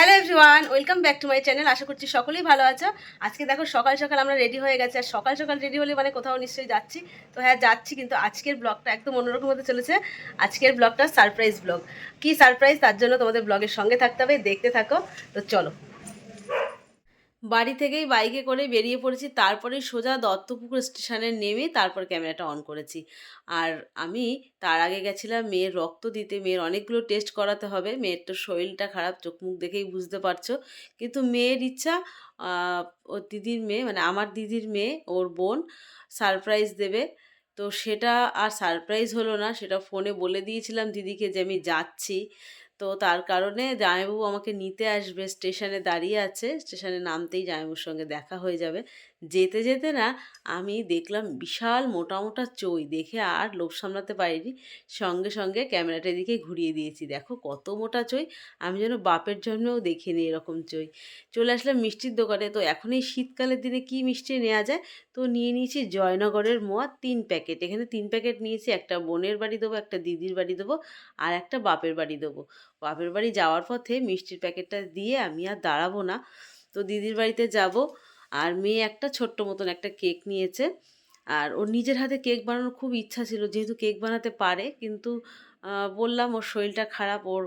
Hello everyone, welcome back to my channel. আশা করছি সকলেই ভালো আছো। আজকে দেখো সকাল সকাল আমরা রেডি হয়ে গেছি, আর সকাল সকাল রেডি হলে মানে কোথাও নিশ্চয়ই যাচ্ছি। তো হ্যাঁ যাচ্ছি, কিন্তু আজকের ব্লগটা একদম অন্যরকম হতে চলেছে। আজকের ব্লগটা সারপ্রাইজ ব্লগ। কি সারপ্রাইজ, তার জন্য তোমাদের ব্লগের সঙ্গে থাকতে হবে, দেখতে থাকো। তো চলো, বাড়ি থেকেই বাইকে করে বেরিয়ে পড়েছি, তারপরে সোজা দত্তপুকুর স্টেশনে নেমে তারপর ক্যামেরাটা অন করেছি। আর আমি তার আগে গেছিলাম মেয়ের রক্ত দিতে। মেয়ের অনেকগুলো টেস্ট করাতে হবে, মেয়ের তো শরীরটা খারাপ, চোখ মুখ দেখেই বুঝতে পারছো। কিন্তু মেয়ের ইচ্ছা, ওর দিদির মেয়ে মানে আমার দিদির মেয়ে, ওর বোন সারপ্রাইজ দেবে। তো সেটা আর সারপ্রাইজ হলো না, সেটা ফোনে বলে দিয়েছিলাম দিদিকে যে আমি যাচ্ছি। তো তার কারণে জামাইবাবু আমাকে নিতে আসবে, স্টেশনে দাঁড়িয়ে আছে। স্টেশনে নামতেই জামাইবাবুর সঙ্গে দেখা হয়ে যাবে। যেতে যেতে না আমি দেখলাম বিশাল মোটা মোটা চই, দেখে আর লোভ সামলাতে পারিনি। সঙ্গে সঙ্গে ক্যামেরাটা এদিকে ঘুরিয়ে দিয়েছি। দেখো কত মোটা চই, আমি যেন বাপের জন্মেও দেখিনি এরকম চই। চলে আসলাম মিষ্টির দোকানে। তো এখন এই শীতকালের দিনে কি মিষ্টি নেওয়া যায়, তো নিয়ে নিয়েছি জয়নগরের মোয়া 3 প্যাকেট। এখানে 3 প্যাকেট নিয়েছি, একটা বোনের বাড়ি দেবো, একটা দিদির বাড়ি দেবো, আর একটা বাপের বাড়ি দেবো। বাপের বাড়ি যাওয়ার পথে মিষ্টির প্যাকেটটা দিয়ে আমি আর দাঁড়াবো না, তো দিদির বাড়িতে যাব। আর মেয়ে একটা ছোট্ট মতন একটা কেক নিয়েছে, আর ওর নিজের হাতে কেক বানানোর খুব ইচ্ছা ছিল, যেহেতু কেক বানাতে পারে। কিন্তু বললাম ওর শরীরটা খারাপ, ওর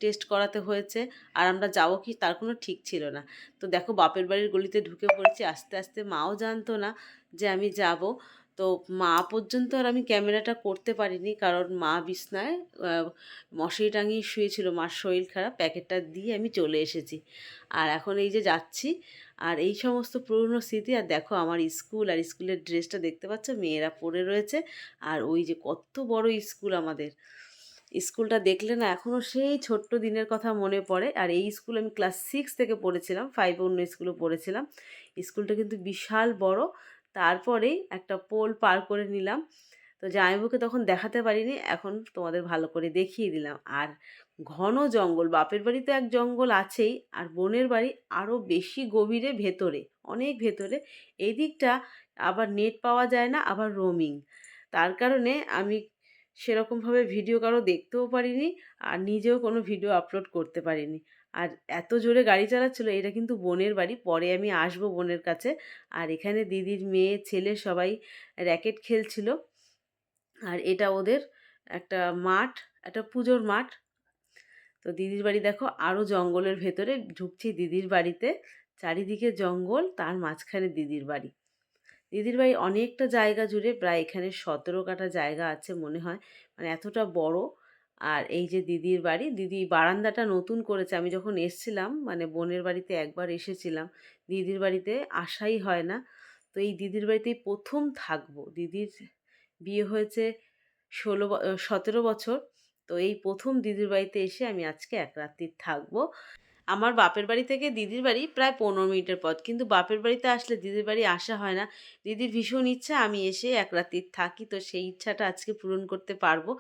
টেস্ট করাতে হয়েছে, আর আমরা যাবো কি তার কোনো ঠিক ছিল না। তো দেখো বাপের বাড়ির গলিতে ঢুকে পড়েছি আস্তে আস্তে। মাও জানতো না যে আমি যাব। তো মা পর্যন্ত আর আমি ক্যামেরাটা করতে পারিনি, কারণ মা বিছনায় মশারি টাঙিয়ে শুয়েছিল, মার শরীর খারাপ। প্যাকেটটা দিয়ে আমি চলে এসেছি, আর এখন এই যে যাচ্ছি। আর এই সমস্ত পুরনো স্মৃতি। আর দেখো আমার স্কুল, আর স্কুলের ড্রেসটা দেখতে পাচ্ছ, মেয়েরা পরে রয়েছে। আর ওই যে কত বড় স্কুল আমাদের, স্কুলটা দেখলে না এখনও সেই ছোট্ট দিনের কথা মনে পড়ে। আর এই স্কুল আমি ক্লাস 6 থেকে পড়েছিলাম, 5 অন্য স্কুলে পড়েছিলাম। স্কুলটা কিন্তু বিশাল বড়। তারপরেই একটা পোল পার করে নিলাম। তো জামাইবাবুকে তখন দেখাতে পারিনি, এখন তোমাদের ভালো করে দেখিয়ে দিলাম। আর ঘন জঙ্গল, বাপের বাড়ি তো এক জঙ্গল আছেই, আর বোনের বাড়ি আরও বেশি গভীরে, ভেতরে, অনেক ভেতরে। এই দিকটা আবার নেট পাওয়া যায় না, আবার রোমিং। তার কারণে আমি সেরকমভাবে ভিডিও কারো দেখতেও পারিনি, আর নিজেও কোনো ভিডিও আপলোড করতে পারিনি। আর এত জোরে গাড়ি চালাচ্ছিল। এটা কিন্তু বোনের বাড়ি, পরে আমি আসবো বোনের কাছে। আর এখানে দিদির মেয়ে ছেলে সবাই র্যাকেট খেলছিল। আর এটা ওদের একটা মাঠ, একটা পুজোর মাঠ। তো দিদির বাড়ি দেখো আরও জঙ্গলের ভেতরে ঢুকছি দিদির বাড়িতে। চারিদিকে জঙ্গল, তার মাঝখানে দিদির বাড়ি। দিদির বাড়ি অনেকটা জায়গা জুড়ে, প্রায় এখানে 17 কাঠা জায়গা আছে মনে হয়, মানে এতটা বড়। আর এই যে দিদির বাড়ি, দিদি বারান্দাটা নতুন করেছে। আমি যখন এসছিলাম, মানে বোনের বাড়িতে একবার এসেছিলাম, দিদির বাড়িতে আসাই হয় না। তো এই দিদির বাড়িতেই প্রথম থাকবো। দিদির বিয়ে হয়েছে 17 বছর। তো এই প্রথম দিদির বাড়িতে এসে আমি আজকে এক রাত্রি থাকবো। আমার বাপের বাড়ি থেকে দিদির বাড়ি প্রায় 15 মিনিটের পথ, কিন্তু বাপের বাড়িতে আসলে দিদির বাড়ি আসা হয় না। দিদির ভীষণ ইচ্ছা আমি এসে এক রাত্রি থাকি, তো সেই ইচ্ছাটা আজকে পূরণ করতে পারবো।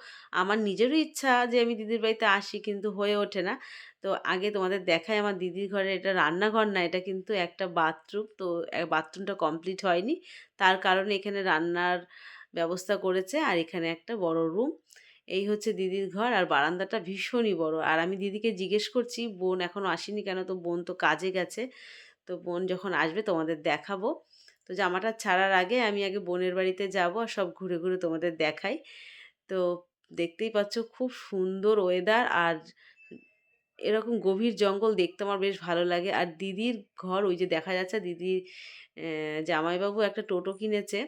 আমার নিজেরও ইচ্ছা যে আমি দিদির বাড়িতে আসি, কিন্তু হয়ে ওঠে না। তো আগে তোমাদের দেখায় আমার দিদির ঘরে, এটা রান্নাঘর না, এটা কিন্তু একটা বাথরুম। তো বাথরুমটা কমপ্লিট হয়নি, তার কারণে এখানে রান্নার ব্যবস্থা করেছে। আর এখানে একটা বড় রুম। এই হচ্ছে দিদির ঘর, আর বারান্দাটা ভীষণই বড়। আর আমি দিদিকে জিজ্ঞেস করছি বোন এখনও আসেনি কেন, তো বোন তো কাজে গেছে। তো বোন যখন আসবে তোমাদের দেখাবো। তো জামাটা ছাড়ার আগে আমি আগে বোনের বাড়িতে যাব, আর সব ঘুরে ঘুরে তোমাদের দেখাই। তো দেখতেই পাচ্ছ খুব সুন্দর ওয়েদার, আর এরকম গভীর জঙ্গল দেখতে আমার বেশ ভালো লাগে। আর দিদির ঘর ওই যে দেখা যাচ্ছে, দিদির জামাইবাবু একটা টোটো কিনেছে,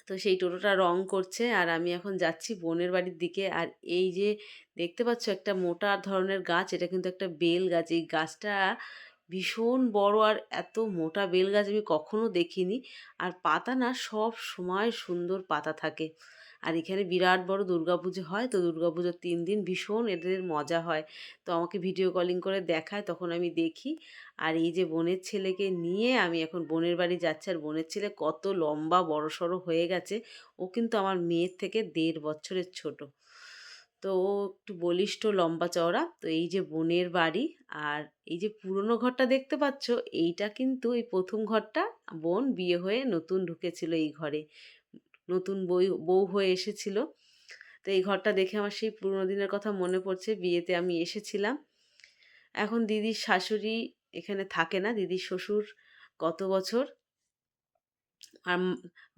তো সেই টোটোটা রং করছে। আর আমি এখন যাচ্ছি বোনের বাড়ির দিকে। আর এই যে দেখতে পাচ্ছ একটা মোটা ধরনের গাছ, এটা কিন্তু একটা বেল গাছ। এই গাছটা ভীষণ বড়, আর এত মোটা বেল গাছ আমি কখনো দেখিনি। আর পাতা না সব সময় সুন্দর পাতা থাকে। আর এখানে বিরাট বড় দুর্গাপুজো হয়, তো দুর্গাপুজোর 3 দিন ভীষণ এদের মজা হয়। তো আমাকে ভিডিও কলিং করে দেখায়, তখন আমি দেখি। আর এই যে বোনের ছেলেকে নিয়ে আমি এখন বোনের বাড়ি যাচ্ছি। আর বোনের ছেলে কত লম্বা বড়সড় হয়ে গেছে, ও কিন্তু আমার মেয়ের থেকে 1.5 বছরের ছোট। তো ও একটু বলিষ্ঠ, লম্বা চওড়া। তো এই যে বোনের বাড়ি। আর এই যে পুরনো ঘরটা দেখতে পাচ্ছ, এইটা কিন্তু এই প্রথম ঘরটা। বোন বিয়ে হয়ে নতুন ঢুকেছিল এই ঘরে, নতুন বউ হয়ে এসেছিল। তো এই ঘরটা দেখে আমার সেই পুরোনো দিনের কথা মনে পড়ছে, বিয়েতে আমি এসেছিলাম। এখন দিদির শাশুড়ি এখানে থাকে না, দিদির শ্বশুর গত বছর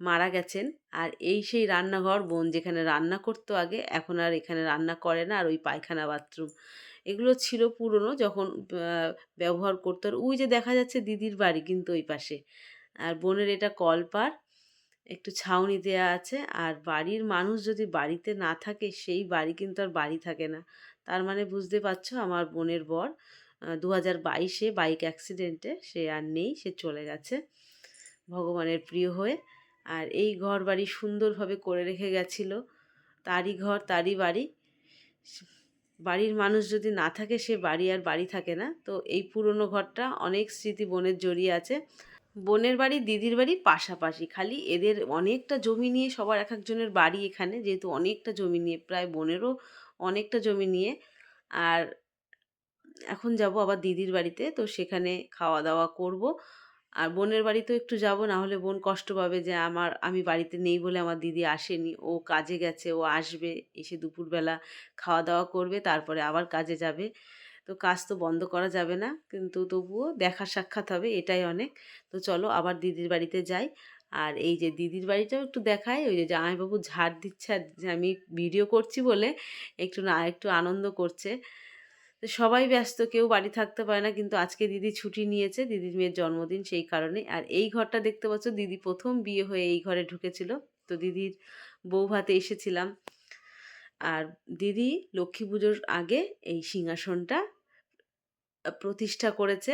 মারা গেছেন। আর এই সেই রান্নাঘর, বোন যেখানে রান্না করতো আগে, এখন আর এখানে রান্না করে না। আর ওই পায়খানা বাথরুম এগুলো ছিল পুরনো, যখন ব্যবহার করতো। আর ওই যে দেখা যাচ্ছে দিদির বাড়ি কিন্তু ওই পাশে। আর বোনের এটা কলপার, একটু ছাউনি দেয়া আছে। আর বাড়ির মানুষ যদি বাড়িতে না থাকে, সেই বাড়ি কিন্তু আর বাড়ি থাকে না। তার মানে বুঝতে পারছো, আমার বোনের বর 2022-এ বাইক অ্যাক্সিডেন্টে সে আর নেই, সে চলে গেছে ভগবানের প্রিয় হয়ে। আর এই ঘর বাড়ি সুন্দরভাবে করে রেখে গেছিলো, তারই ঘর তারই বাড়ি। বাড়ির মানুষ যদি না থাকে, সে বাড়ি আর বাড়ি থাকে না। তো এই পুরনো ঘরটা অনেক স্মৃতি বোনের জড়িয়ে আছে। বোনের বাড়ি দিদির বাড়ি পাশাপাশি, খালি এদের অনেকটা জমি নিয়ে, সবার এক একজনের বাড়ি এখানে, যেহেতু অনেকটা জমি নিয়ে, প্রায় বোনেরও অনেকটা জমি নিয়ে। আর এখন যাব আবার দিদির বাড়িতে, তো সেখানে খাওয়া দাওয়া করব। আর বোনের বাড়িতেও একটু যাব, না হলে বোন কষ্ট পাবে যে আমি বাড়িতে নেই বলে আমার দিদি আসেনি। ও কাজে গেছে, ও আসবে, এসে দুপুরবেলা খাওয়া দাওয়া করবে, তারপরে আবার কাজে যাবে। তো কাজ তো বন্ধ করা যাবে না, কিন্তু তবুও দেখা সাক্ষাৎ হবে, এটাই অনেক। তো চলো আবার দিদির বাড়িতে যাই। আর এই যে দিদির বাড়িটাও একটু দেখাই, ওই যে জামাইবাবু ঝাড় দিচ্ছে, আর যে আমি ভিডিও করছি বলে একটু আনন্দ করছে। তো সবাই ব্যস্ত, কেউ বাড়ি থাকতে পারে না, কিন্তু আজকে দিদি ছুটি নিয়েছে, দিদির মেয়ের জন্মদিন সেই কারণে। আর এই ঘরটা দেখতে পাচ্ছ, দিদি প্রথম বিয়ে হয়ে এই ঘরে ঢুকেছিল। তো দিদির বউ ভাতে এসেছিলাম। আর দিদি লক্ষ্মী পুজোর আগে এই সিংহাসনটা প্রতিষ্ঠা করেছে।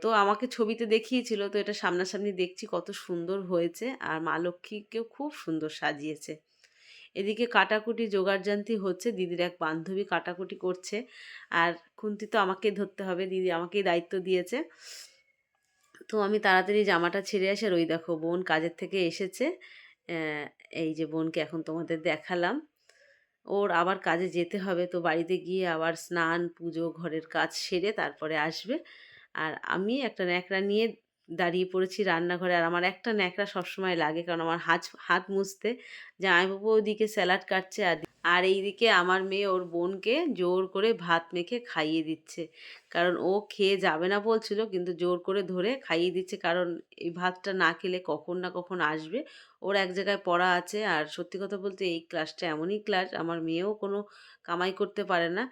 তো আমাকে ছবিতে দেখিয়েছিল, তো এটা সামনাসামনি দেখছি কত সুন্দর হয়েছে। আর মা লক্ষ্মীকেও খুব সুন্দর সাজিয়েছে। এদিকে কাটাকুটি জোগাড়যন্ত্রী হচ্ছে, দিদির এক বান্ধবী কাটাকুটি করছে। আর খুন্তি তো আমাকে ধরতে হবে, দিদি আমাকেই দায়িত্ব দিয়েছে। তো আমি তাড়াতাড়ি জামাটা ছেড়ে আসি। আর ওই দেখো বোন কাজের থেকে এসেছে। এই যে বোনকে এখন তোমাদের দেখালাম। ওর আবার কাজে যেতে হবে, তো বাড়িতে গিয়ে আবার স্নান পুজো ঘরের কাজ সেরে তারপরে আসবে। আর আমি একটা ন্যাকড়া নিয়ে দাঁড়িয়ে পড়েছি রান্নাঘরে। আর আমার একটা ন্যাকড়া সবসময় লাগে, কারণ আমার হাত মুছতে। জামাইবাবু ওদিকে স্যালাড কাটছে, আর এইদিকে আমার মেয়ে ওর বোনকে জোর করে ভাত মেখে খাইয়ে দিচ্ছে। কারণ ও খেয়ে যাবে না বলছিল, কিন্তু জোর করে ধরে খাইয়ে দিচ্ছে, কারণ এই ভাতটা না খেলে কখন না কখন আসবে। ওর এক জায়গায় পড়া আছে। আর সত্যি কথা বলতে এই ক্লাসটা এমনই ক্লাস, আমার মেয়েও কোনো কামাই করতে পারে না।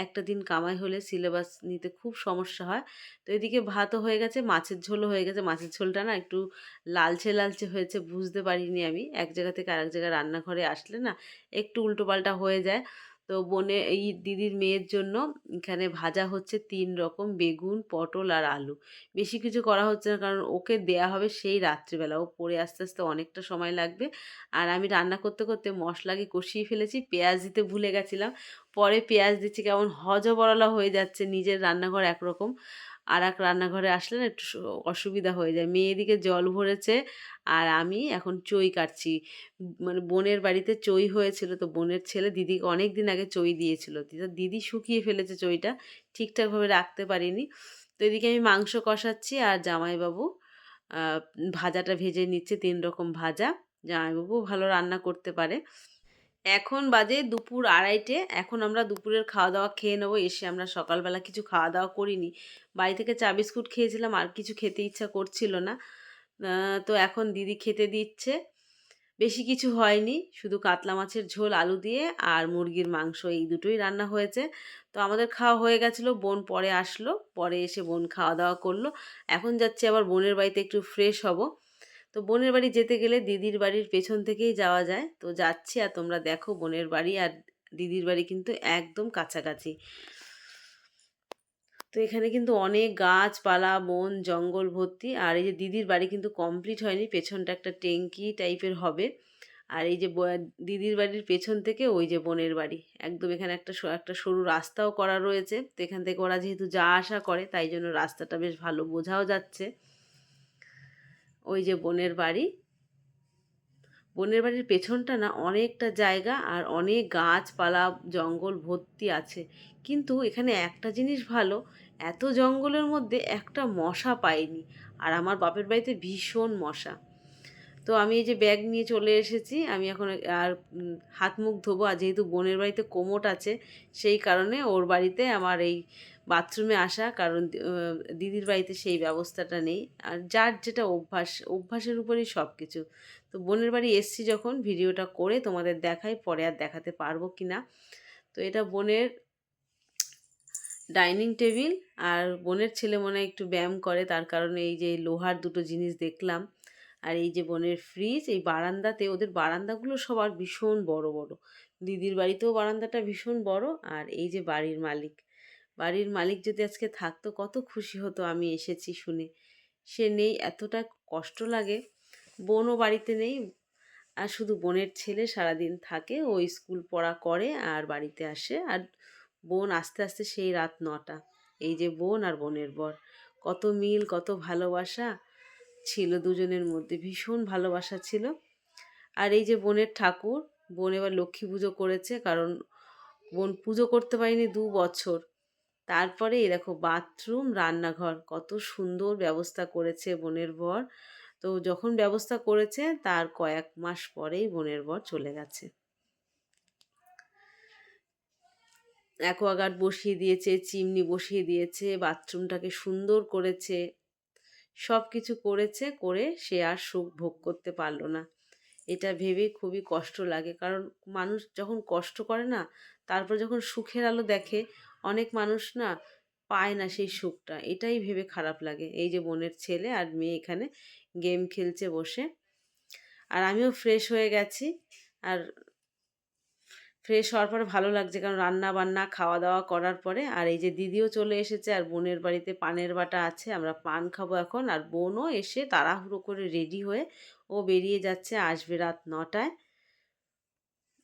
একটা দিন কামাই হলে সিলেবাস নিতে খুব সমস্যা হয়। তো এদিকে ভাতও হয়ে গেছে, মাছের ঝোলও হয়ে গেছে। মাছের ঝোলটা না একটু লালচে লালচে হয়েছে, বুঝতে পারিনি আমি। এক জায়গা থেকে আরেক জায়গায় রান্নাঘরে আসলে না একটু উল্টোপাল্টা হয়ে যায়। তো এই দিদির মেয়ের জন্য এখানে ভাজা হচ্ছে 3 রকম, বেগুন, পটল আর আলু। বেশি কিছু করা হচ্ছে না, কারণ ওকে দেয়া হবে সেই রাত্রিবেলা, ও পড়ে আস্তে আস্তে অনেকটা সময় লাগবে। আর আমি রান্না করতে করতে মশলাকে কষিয়ে ফেলেছি, পেঁয়াজ দিতে ভুলে গেছিলাম। পরে পেঁয়াজ দিচ্ছি, কেমন হজবরলা হয়ে যাচ্ছে। নিজের রান্নাঘর একরকম, আর এক রান্নাঘরে আসলে না একটু অসুবিধা হয়ে যায়। মেয়ে এদিকে জল ভরেছে, আর আমি এখন চই কাটছি। মানে বোনের বাড়িতে চই হয়েছিল, তো বোনের ছেলে দিদিকে অনেক দিন আগে চই দিয়েছিল। দিদি শুকিয়ে ফেলেছে চইটা, ঠিকঠাকভাবে রাখতে পারিনি। তো এদিকে আমি মাংস কষাচ্ছি, আর জামাইবাবু ভাজাটা ভেজে নিচ্ছে, 3 রকম ভাজা। জামাইবাবু ভালো রান্না করতে পারে। এখন বাজে দুপুর 2:30। এখন আমরা দুপুরের খাওয়া দাওয়া খেয়ে নেবো। এসে আমরা সকালবেলা কিছু খাওয়া দাওয়া করিনি, বাড়ি থেকে চা বিস্কুট খেয়েছিলাম, আর কিছু খেতে ইচ্ছা করছিল না। তো এখন দিদি খেতে দিচ্ছে। বেশি কিছু হয়নি, শুধু কাতলা মাছের ঝোল আলু দিয়ে আর মুরগির মাংস, এই দুটোই রান্না হয়েছে। তো আমাদের খাওয়া হয়ে গেছিলো, বোন পরে আসলো, পরে এসে বোন খাওয়া দাওয়া করলো। এখন যাচ্ছি আবার বোনের বাড়িতে একটু ফ্রেশ হব। তো বোনের বাড়ি যেতে গেলে দিদির বাড়ির পেছন থেকেই যাওয়া যায়, তো যাচ্ছি। আর তোমরা দেখো বোনের বাড়ি আর দিদির বাড়ি কিন্তু একদম কাছাকাছি। তো এখানে কিন্তু অনেক গাছপালা, বন জঙ্গল ভর্তি। আর এই যে দিদির বাড়ি কিন্তু কমপ্লিট হয়নি, পেছনটা একটা ট্যাঙ্কি টাইপের হবে। আর এই যে দিদির বাড়ির পেছন থেকে ওই যে বোনের বাড়ি, একদম এখানে একটা সরু রাস্তাও করা রয়েছে। তো এখান থেকে ওরা যেহেতু যা আসা করে, তাই জন্য রাস্তাটা বেশ ভালো বোঝাও যাচ্ছে। ওই যে বোনের বাড়ি, বোনের বাড়ির পেছনটা না অনেকটা জায়গা, আর অনেক গাছপালা জঙ্গল ভর্তি আছে। কিন্তু এখানে একটা জিনিস ভালো, এত জঙ্গলের মধ্যে একটা মশা পাইনি। আর আমার বাপের বাড়িতে ভীষণ মশা। তো আমি এই যে ব্যাগ নিয়ে চলে এসেছি, আমি এখন আর হাত মুখ ধোবো। আর যেহেতু বোনের বাড়িতে কোমোট আছে, সেই কারণে ওর বাড়িতে আমার এই বাথরুমে আসা, কারণ দিদির বাড়িতে সেই ব্যবস্থাটা নেই। আর যার যেটা অভ্যাস, অভ্যাসের উপরেই সব কিছু। তো বোনের বাড়ি এসছি যখন ভিডিওটা করে তোমাদের দেখাই, পরে আর দেখাতে পারবো কি না। তো এটা বোনের ডাইনিং টেবিল, আর বোনের ছেলে মনে হয় একটু ব্যায়াম করে, তার কারণে এই যে লোহার দুটো জিনিস দেখলাম। আর এই যে বোনের ফ্রিজ, এই বারান্দাতে, ওদের বারান্দাগুলো সবার ভীষণ বড় বড়। দিদির বাড়িতেও বারান্দাটা ভীষণ বড়। আর এই যে বাড়ির মালিক, বাড়ির মালিক যদি আজকে থাকতো কত খুশি হতো আমি এসেছি শুনে। সে নেই, এতটা কষ্ট লাগে। বোনও বাড়িতে নেই, আর শুধু বোনের ছেলে সারাদিন থাকে, ও স্কুল পড়া করে আর বাড়িতে আসে। আর বোন আস্তে আস্তে সেই রাত 9টা। এই যে বোন আর বোনের বর, কত মিল, কত ভালোবাসা ছিল দুজনের মধ্যে, ভীষণ ভালোবাসা ছিল। আর এই যে বোনের ঠাকুর, বোন এবার লক্ষ্মী পুজো করেছে, কারণ বোন পুজো করতে পারিনি 2 বছর। তারপরে এই দেখো বাথরুম, রান্নাঘর, কত সুন্দর ব্যবস্থা করেছে বোনের বর। তো যখন ব্যবস্থা করেছে তার কয়েক মাস পরেই বোনের বর চলে গেছে। অ্যাকোয়াগার্ড বসিয়ে দিয়েছে, চিমনি বসিয়ে দিয়েছে, বাথরুমটাকে সুন্দর করেছে, সব কিছু করেছে, করে সে আর সুখ ভোগ করতে পারলো না। এটা ভেবে খুবই কষ্ট লাগে, কারণ মানুষ যখন কষ্ট করে না, তারপর যখন সুখের আলো দেখে, অনেক মানুষ না পায় না সেই সুখটা, এটাই ভেবে খারাপ লাগে। এই যে বোনের ছেলে আর মেয়ে এখানে গেম খেলছে বসে। আর আমিও ফ্রেশ হয়ে গেছি। আর ফ্রেশ হওয়ার পরে ভালো লাগছে, কারণ রান্না বান্না খাওয়া দাওয়া করার পরে। আর এই যে দিদিও চলে এসেছে, আর বোনের বাড়িতে পানের বাটা আছে, আমরা পান খাবো এখন। আর বোনও এসে তাড়াহুড়ো করে রেডি হয়ে ও বেরিয়ে যাচ্ছে, আসবে রাত 9টায়।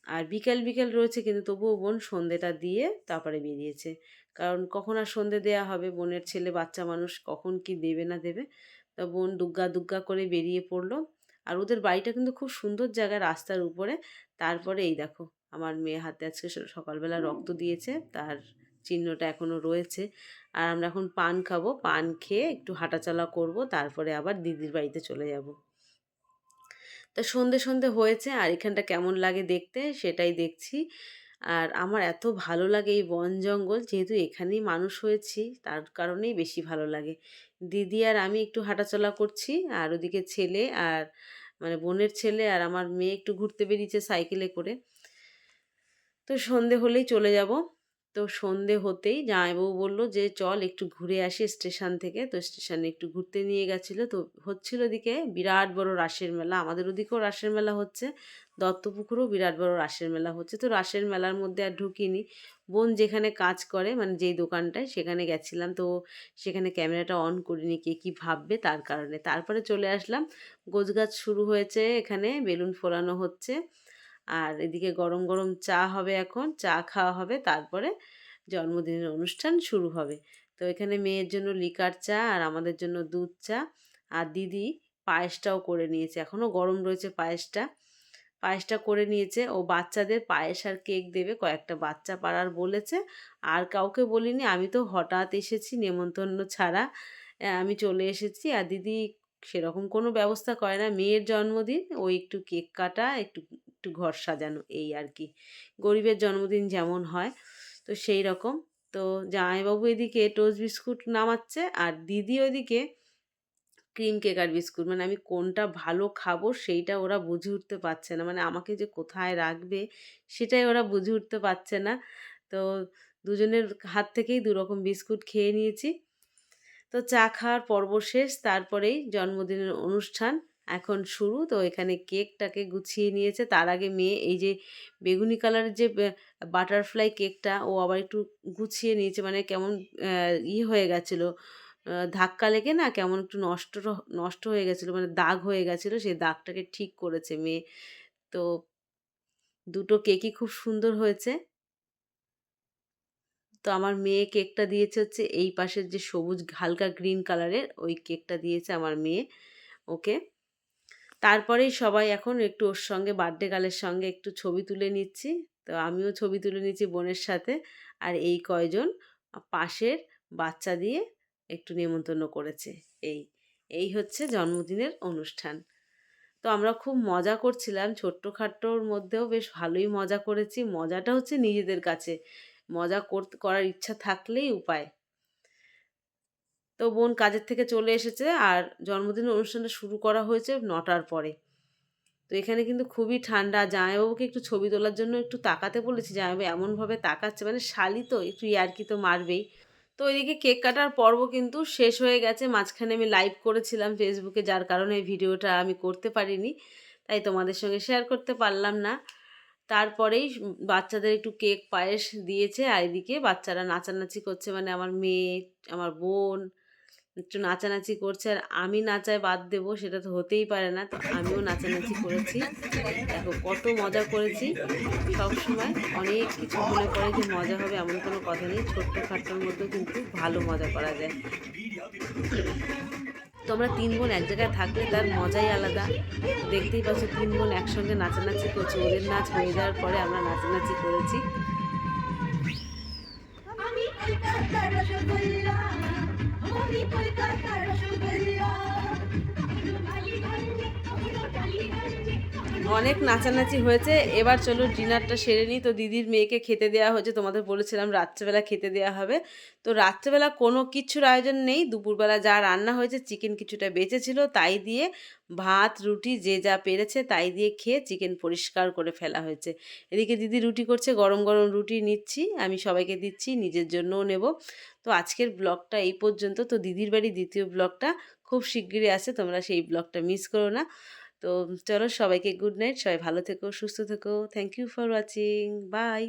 আর বিকেল বিকেল রয়েছে, কিন্তু তবুও বোন সন্ধেটা দিয়ে তারপরে বেরিয়েছে, কারণ কখন আর সন্ধে দেওয়া হবে, বোনের ছেলে বাচ্চা মানুষ কখন কি দেবে না দেবে। তা বোন দুগ্গা দুগ্গা করে বেরিয়ে পড়লো। আর ওদের বাড়িটা কিন্তু খুব সুন্দর জায়গায়, রাস্তার উপরে। তারপরে এই দেখো, আমার মেয়ে হাতে আজকে সকালবেলা রক্ত দিয়েছে, তার চিহ্নটা এখনও রয়েছে। আর আমরা এখন পান খাবো, পান খেয়ে একটু হাঁটাচলা করব, তারপরে আবার দিদির বাড়িতে চলে যাব। তা সন্ধে সন্ধে হয়েছে, আর এখানটা কেমন লাগে দেখতে সেটাই দেখছি। আর আমার এত ভালো লাগে এই বন জঙ্গল, যেহেতু এখানেই মানুষ হয়েছি তার কারণেই বেশি ভালো লাগে। দিদি আর আমি একটু হাঁটাচলা করছি, আর ওদিকে ছেলে আর মানে বোনের ছেলে আর আমার মেয়ে একটু ঘুরতে বেরিয়েছে সাইকেলে করে। তো সন্ধে হলেই চলে যাব। তো সন্ধে হতেই জামাইবাবু বললো যে চল একটু ঘুরে আসি স্টেশন থেকে। তো স্টেশনে একটু ঘুরতে নিয়ে গেছিলো। তো হচ্ছিল ওদিকে বিরাট বড় রাসের মেলা, আমাদের ওদিকেও রাসের মেলা হচ্ছে, দত্তপুকুরেও বিরাট বড় রাসের মেলা হচ্ছে। তো রাসের মেলার মধ্যে আর ঢুকিনি। বোন যেখানে কাজ করে, মানে যেই দোকানটায়, সেখানে গেছিলাম। তো সেখানে ক্যামেরাটা অন করিনি, কে কী ভাববে তার কারণে। তারপরে চলে আসলাম, গোছগাছ শুরু হয়েছে, এখানে বেলুন ফোলানো হচ্ছে। আর এদিকে গরম গরম চা হবে, এখন চা খাওয়া হবে, তারপরে জন্মদিনের অনুষ্ঠান শুরু হবে। তো এখানে মেয়ের জন্য লিকার চা, আর আমাদের জন্য দুধ চা। আর দিদি পায়েসটাও করে নিয়েছে, এখনও গরম রয়েছে পায়েসটা। পায়েসটা করে নিয়েছে, ও বাচ্চাদের পায়েস আর কেক দেবে, কয়েকটা বাচ্চা পাড়ার বলেছে। আর কাউকে বলিনি, আমি তো হঠাৎ এসেছি নেমন্তন্ন ছাড়া। আমি চলে এসেছি। আর দিদি সেরকম কোনো ব্যবস্থা করে না, মেয়ের জন্মদিন, ওই একটু কেক কাটা, একটু একটু ঘর সাজানো, এই আর কি। গরিবের জন্মদিন যেমন হয়, তো সেই রকম। তো জামাইবাবু এদিকে টোস্ট বিস্কুট নামাচ্ছে, আর দিদি ওইদিকে ক্রিম কেক আর বিস্কুট। মানে আমি কোনটা ভালো খাবো সেইটা ওরা বুঝে উঠতে পারছে না, মানে আমাকে যে কোথায় রাখবে সেটাই ওরা বুঝে উঠতে পারছে না। তো দুজনের হাত থেকেই 2 রকম বিস্কুট খেয়ে নিয়েছি। তো চা খাওয়ার পর্ব শেষ, তারপরেই জন্মদিনের অনুষ্ঠান এখন শুরু। তো এখানে কেকটাকে গুছিয়ে নিয়েছে, তার আগে মেয়ে এই যে বেগুনি কালারের যে বাটারফ্লাই কেকটা, ও আবার একটু গুছিয়ে নিয়েছে, মানে কেমন হয়ে গেছিলো, ধাক্কা লেগে না কেমন একটু নষ্ট নষ্ট হয়ে গেছিলো, মানে দাগ হয়ে গেছিলো, সেই দাগটাকে ঠিক করেছে মেয়ে। তো দুটো কেকই খুব সুন্দর হয়েছে। তো আমার মেয়ে কেকটা দিয়েছে হচ্ছে এই পাশের যে সবুজ হালকা গ্রিন কালারের, ওই কেকটা দিয়েছে আমার মেয়ে ওকে। তারপরেই সবাই এখন একটু ওর সঙ্গে, বার্থডে গার্লের সঙ্গে একটু ছবি তুলে নিচ্ছি। তো আমিও ছবি তুলে নিচ্ছি বোনের সাথে। আর এই কয়জন পাশের বাচ্চা দিয়ে একটু নেমন্তন্ন করেছে। এই এই হচ্ছে জন্মদিনের অনুষ্ঠান। তো আমরা খুব মজা করছিলাম, ছোট্টখাট্টোর মধ্যেও বেশ ভালোই মজা করেছি। মজাটা হচ্ছে নিজেদের কাছে, মজা করার ইচ্ছা থাকলেই উপায়। তো বোন কাজের থেকে চলে এসেছে, আর জন্মদিনের অনুষ্ঠানটা শুরু করা হয়েছে 9টার পরে। তো এখানে কিন্তু খুবই ঠান্ডা। জামাইবাবুকে একটু ছবি তোলার জন্য একটু তাকাতে বলেছি, জামাইবাবু এমনভাবে তাকাচ্ছে, মানে শালি তো একটু ইয়ার্কি তো মারবেই। তো ওইদিকে কেক কাটার পর্ব কিন্তু শেষ হয়ে গেছে। মাঝখানে আমি লাইভ করেছিলাম ফেসবুকে, যার কারণে এই ভিডিওটা আমি করতে পারিনি, তাই তোমাদের সঙ্গে শেয়ার করতে পারলাম না। তারপরেই বাচ্চাদের একটু কেক পায়েস দিয়েছে, আর এদিকে বাচ্চারা নাচানাচি করছে, মানে আমার মেয়ে, আমার বোন একটু নাচানাচি করছে, আর আমি নাচায় বাদ দেবো সেটা তো হতেই পারে না। তো আমিও নাচানাচি করেছি, দেখো কত মজা করেছি। সব সময় অনেক কিছু মনে পড়ে যে মজা হবে এমন কোনো কথা নেই, ছোট্টখাট্টোর মধ্যেও কিন্তু ভালো মজা করা যায়। তো আমরা 3 বোন এক জায়গায় থাকলে তার মজাই আলাদা। দেখতেই পাচ্ছ 3 বোন একসঙ্গে নাচানাচি করছে, ওদের নাচ হয়ে যাওয়ার পরে আমরা নাচানাচি করেছি। অনেক নাচানাচি হয়েছে, এবার চলো ডিনারটা সেরে নিই। তো দিদির মেয়েকে খেতে দেওয়া হয়েছে, তোমাদের বলেছিলাম রাত্রেবেলা খেতে দেওয়া হবে। তো রাত্রেবেলা কোনো কিচ্ছুর আয়োজন নেই, দুপুরবেলা যা রান্না হয়েছে চিকেন কিছুটা বেঁচেছিল, তাই দিয়ে ভাত রুটি যে যা পেরেছে তাই দিয়ে খেয়ে চিকেন পরিষ্কার করে ফেলা হয়েছে। এদিকে দিদি রুটি করছে, গরম গরম রুটি নিচ্ছি, আমি সবাইকে দিচ্ছি, নিজের জন্যও নেব। তো আজকের ব্লগটা এই পর্যন্ত। তো দিদির বাড়ি দ্বিতীয় ব্লগটা খুব শিগগিরই আসে, তোমরা সেই ব্লগটা মিস করো না। তো চলো, সবাইকে গুড নাইট, সবাই ভালো থেকো, সুস্থ থেকো। Thank you for watching, by.